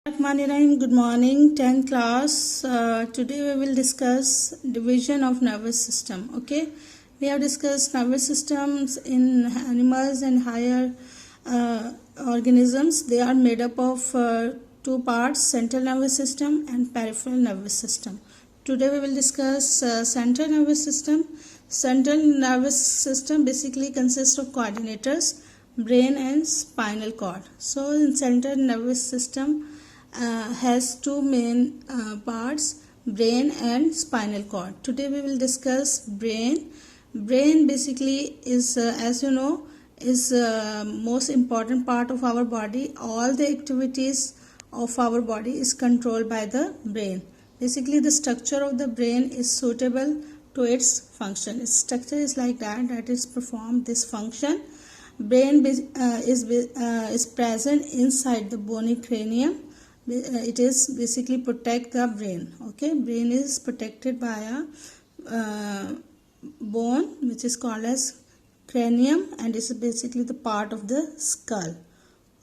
Rahim, good morning, 10th class. Today we will discuss division of nervous system. Okay, we have discussed nervous systems in animals and higher organisms. They are made up of two parts: central nervous system and peripheral nervous system. Today we will discuss central nervous system. Central nervous system basically consists of coordinators, brain and spinal cord. So in central nervous system has two main parts, brain and spinal cord. Today we will discuss brain. Brain basically is as you know is most important part of our body. All the activities of our body is controlled by the brain. Basically the structure of the brain is suitable to its function. Its structure is like that is perform this function. Brain is present inside the bony cranium. It is basically protect the brain. Okay, brain is protected by a bone which is called as cranium, and is basically the part of the skull.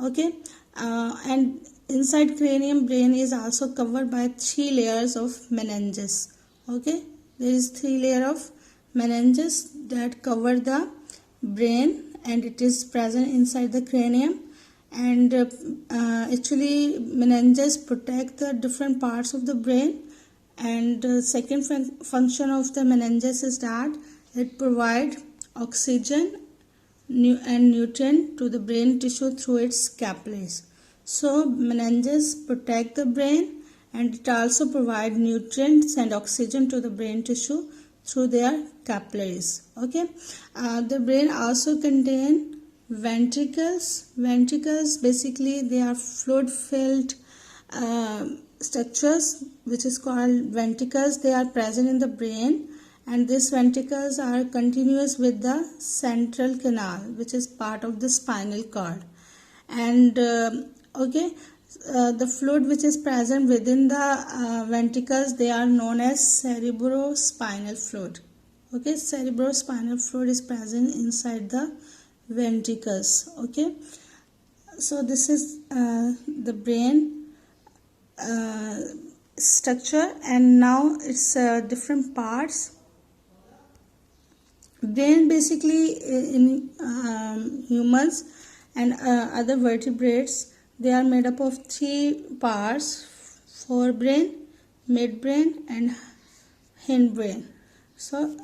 Okay, and inside cranium, brain is also covered by 3 layers of meninges. Okay, there is 3 layers of meninges that cover the brain, and it is present inside the cranium. And actually meninges protect the different parts of the brain. And second function of the meninges is that it provide oxygen and nutrient to the brain tissue through its capillaries. So meninges protect the brain, and it also provide nutrients and oxygen to the brain tissue through their capillaries. Okay, the brain also contain ventricles. Ventricles basically they are fluid filled structures which is called ventricles. They are present in the brain, and these ventricles are continuous with the central canal which is part of the spinal cord. And the fluid which is present within the ventricles, they are known as cerebrospinal fluid. Okay, cerebrospinal fluid is present inside the ventricles. Okay, so this is the brain structure, and now it's different parts. Brain basically in humans and other vertebrates, they are made up of 3 parts: forebrain, midbrain and hindbrain. So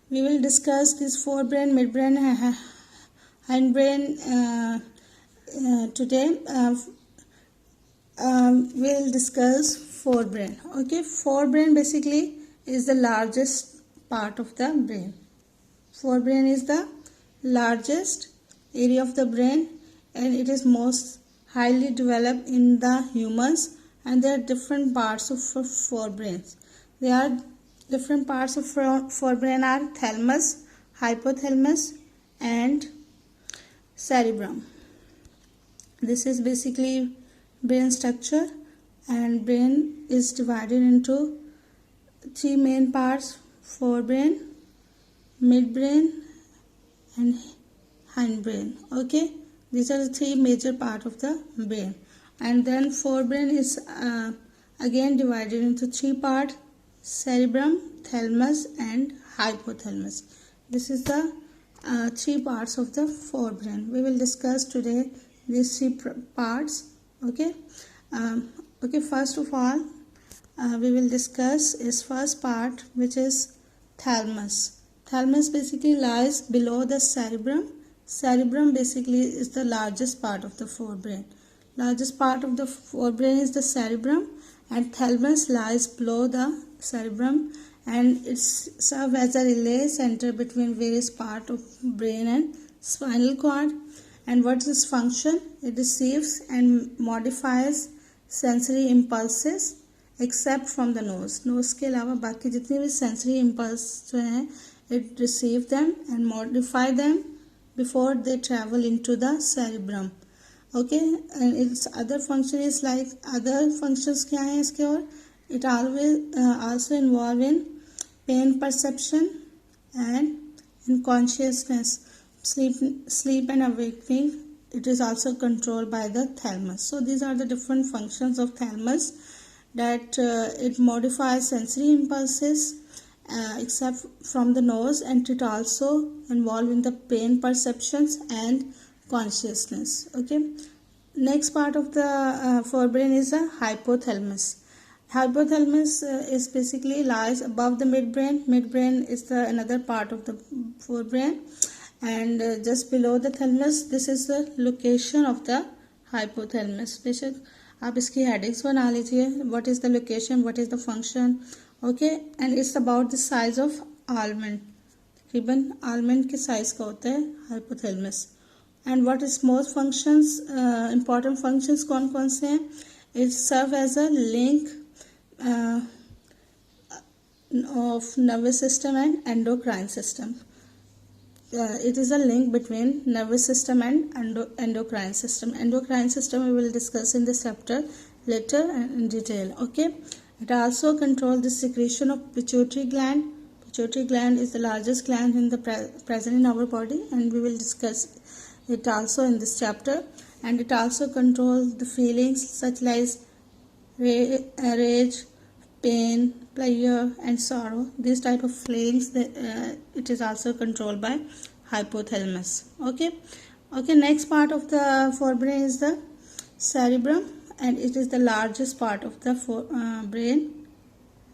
we will discuss this forebrain, midbrain, hindbrain today. We'll discuss forebrain. Okay, forebrain basically is the largest part of the brain. Forebrain is the largest area of the brain, and it is most highly developed in the humans. And there are different parts of forebrains. There are different parts of forebrain are thalamus, hypothalamus and cerebrum. This is basically brain structure, and brain is divided into 3 main parts: forebrain, midbrain and hindbrain. Okay, these are the 3 major parts of the brain. And then forebrain is again divided into 3 parts: cerebrum, thalamus and hypothalamus. This is the 3 parts of the forebrain. We will discuss today these 3 parts. Okay, first of all we will discuss its first part, which is thalamus. Thalamus basically lies below the cerebrum. Cerebrum basically is the largest part of the forebrain. Largest part of the forebrain is the cerebrum, and thalamus lies below the cerebrum, and it serves as a relay center between various parts of brain and spinal cord. And what is its function? It receives and modifies sensory impulses except from the nose. Nose के अलावा बाकी जितने भी sensory impulse जो हैं, it receive them and modify them before they travel into the cerebrum. Okay, and its other function is like other functions क्या हैं इसके और it always also involve in pain perception and in consciousness, sleep and awakening it is also controlled by the thalamus. So these are the different functions of thalamus, that it modifies sensory impulses except from the nose, and it also involved in the pain perceptions and consciousness. Okay, next part of the forebrain is the hypothalamus. Hypothalamus is basically lies above the midbrain. Midbrain is the another part of the forebrain, and just below the thalamus, this is the location of the hypothalamus. बेशक आप इसकी headings बना लीजिए, what is the location, what is the function. Okay, and it's about the size of almond. तकरीबन almond के size का होता है hypothalamus. And what is most functions, important functions कौन कौन से हैं? It serve as a link of nervous system and endocrine system. It is a link between nervous system and endocrine system. Endocrine system we will discuss in this chapter later in detail. Okay, it also controls the secretion of pituitary gland. Pituitary gland is the largest gland in the present in our body, and we will discuss it also in this chapter. And it also controls the feelings such as rage, pain, pleasure and sorrow. These type of feelings, it is also controlled by hypothalamus. Okay, next part of the forebrain is the cerebrum, and it is the largest part of the brain.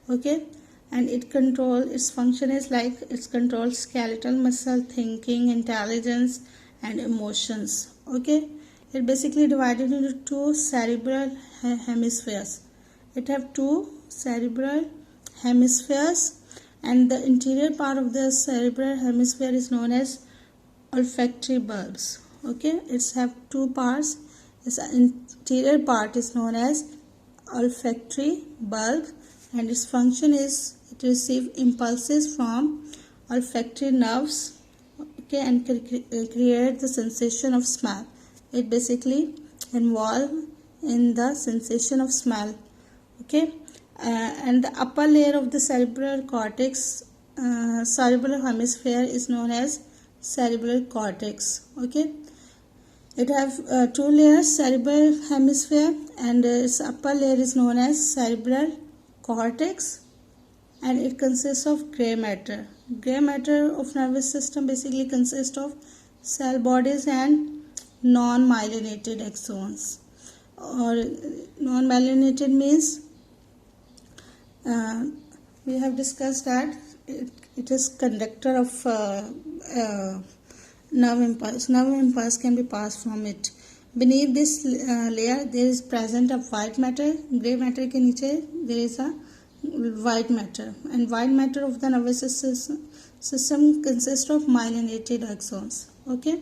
Okay, and its function is like it controls skeletal muscle, thinking, intelligence and emotions. Okay, it basically divided into two cerebral hemispheres. It have two cerebral hemispheres, and the interior part of the cerebral hemisphere is known as olfactory bulbs. Okay, it's have two parts. Its interior part is known as olfactory bulb, and its function is it receive impulses from olfactory nerves. Okay, and create the sensation of smell. It basically involved in the sensation of smell. Okay, and the upper layer of the cerebral cortex, cerebral hemisphere is known as cerebral cortex. Okay, it have two layers, cerebral hemisphere, and its upper layer is known as cerebral cortex, and it consists of gray matter. Gray matter of nervous system basically consists of cell bodies and non-myelinated axons. Or non-myelinated means we have discussed that it is conductor of nerve impulse. Nerve impulse can be passed from it. Beneath this layer there is present a white matter. Gray matter के नीचे there is a white matter, and white matter of the nervous system consists of myelinated axons. Okay,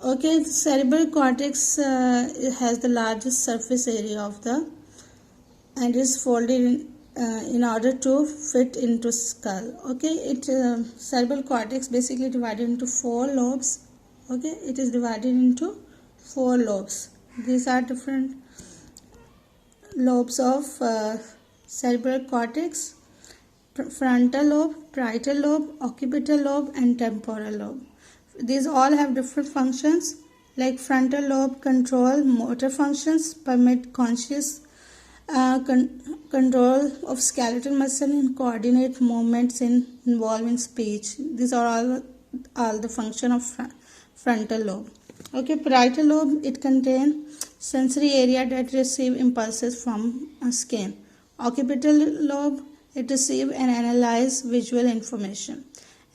the cerebral cortex has the largest surface area of the, and is folded in order to fit into skull. Okay, cerebral cortex basically divided into four lobes. Okay, it is divided into four lobes. These are different lobes of cerebral cortex: frontal lobe, parietal lobe, occipital lobe and temporal lobe. These all have different functions. Like frontal lobe control motor functions, permit conscious control of skeletal muscle and coordinate movements involving speech. These are all the function of frontal lobe. Okay, parietal lobe, it contains sensory area that receive impulses from skin. Occipital lobe, it receive and analyze visual information.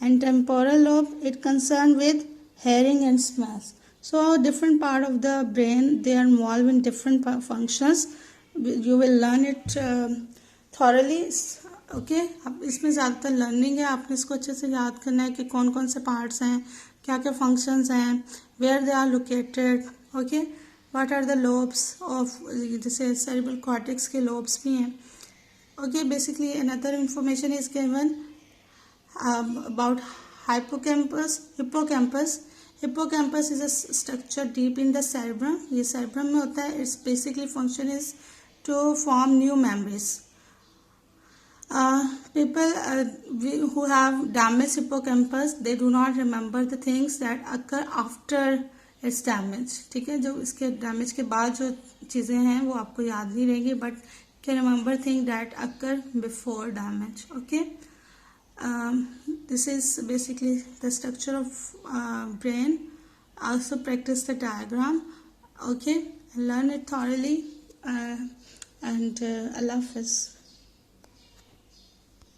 And temporal lobe, it concerned with hearing and smells. So different part of the brain, they are involved in different functions. You will learn it thoroughly. Okay, अब इसमें ज़्यादातर learning है, आपने इसको अच्छे से याद करना है कि कौन कौन से पार्ट्स हैं, क्या क्या फंक्शंस हैं, where they are located. Okay, what are the lobes of, जैसे सेरेब्रल कॉर्टेक्स के लोब्स भी हैं. Okay, basically another information is given about hippocampus. Hippocampus is a structure deep in the cerebrum. ये cerebrum में होता है. Its basically function is to form new memories. People who have damaged hippocampus, they do not remember the things that occur after it's damage, ठीक है। जो इसके damage के बाद जो चीज़ें हैं वो आपको याद नहीं रहेंगी, but can remember thing that occur before damage, okay. This is basically the structure of brain. Also practice the diagram, okay, learn it thoroughly, and Allah Hafiz.